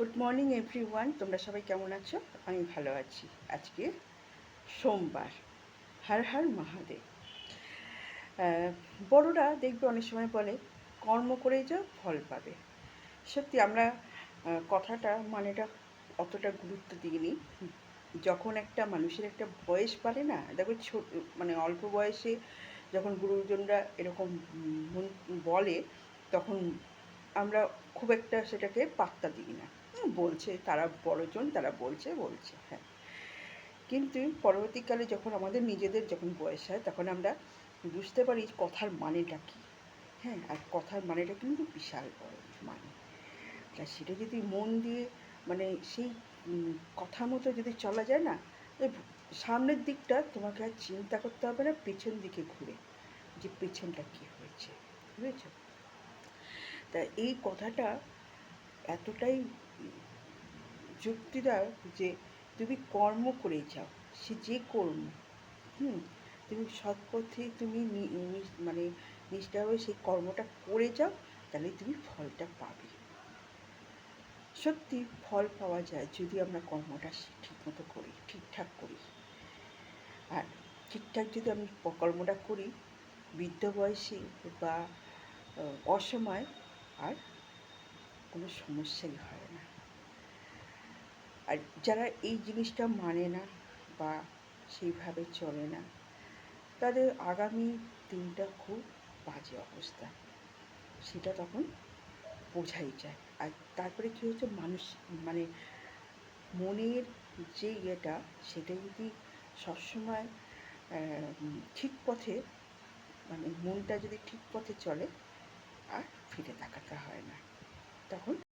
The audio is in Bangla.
গুড মর্নিং এভরিওয়ান, তোমরা সবাই কেমন আছো? আমি ভালো আছি। আজকে সোমবার। হর হর মহাদেব। বড়রা দেখবে অনেক সময় বলে কর্ম করে যাও ফল পাবে। সত্যি আমরা কথাটা মানেটা অতটা গুরুত্ব দিইনি। যখন একটা মানুষের একটা বয়স বাড়ে না, দেখো মানে অল্প বয়সে যখন গুরুজনরা এরকম বলে, তখন আমরা খুব একটা সেটাকে পাত্তা দিই না। বলছে তারা বড়জন, তারা বলছে হ্যাঁ। কিন্তু পরবর্তীকালে যখন আমাদের নিজেদের যখন বয়স হয়, তখন আমরা বুঝতে পারি কথার মানেটা কী। হ্যাঁ, আর কথার মানেটা কিন্তু বিশাল বড় মানে। তা সেটা যদি মন দিয়ে মানে সেই কথা মতো যদি চলা যায় না, সামনের দিকটা তোমাকে আর চিন্তা করতে হবে না, পেছন দিকে ঘুরে যে পেছনটা কী হয়েছে, বুঝেছ? তা এই কথাটা এতটাই যুক্তিদায়ক যে তুমি কর্ম করে যাও, সে যে কর্ম, তুমি সৎ পথে তুমি মানে নিষ্ঠাভাবে সেই কর্মটা করে যাও, তাহলে তুমি ফলটা পাবে। সত্যি ফল পাওয়া যায় যদি আমরা কর্মটা ঠিকমতো করি, ঠিকঠাক করি। আর ঠিকঠাক যদি আমি কর্মটা করি, বৃদ্ধ বয়সে বা অসময়ে আর কোনো সমস্যাই হয় না। আর যারা এই জিনিসটা মানে না বা সেইভাবে চলে না, তাদের আগামী দিনটা খুব বাজে অবস্থা, সেটা তখন বোঝাই যায়। আর তারপরে কী হচ্ছে, মানুষ মানে মনের যে ইয়েটা, সেটা যদি সবসময় ঠিক পথে, মানে মনটা যদি ঠিক পথে চলে, আর ফিরে তাকাতে হয় না তখন।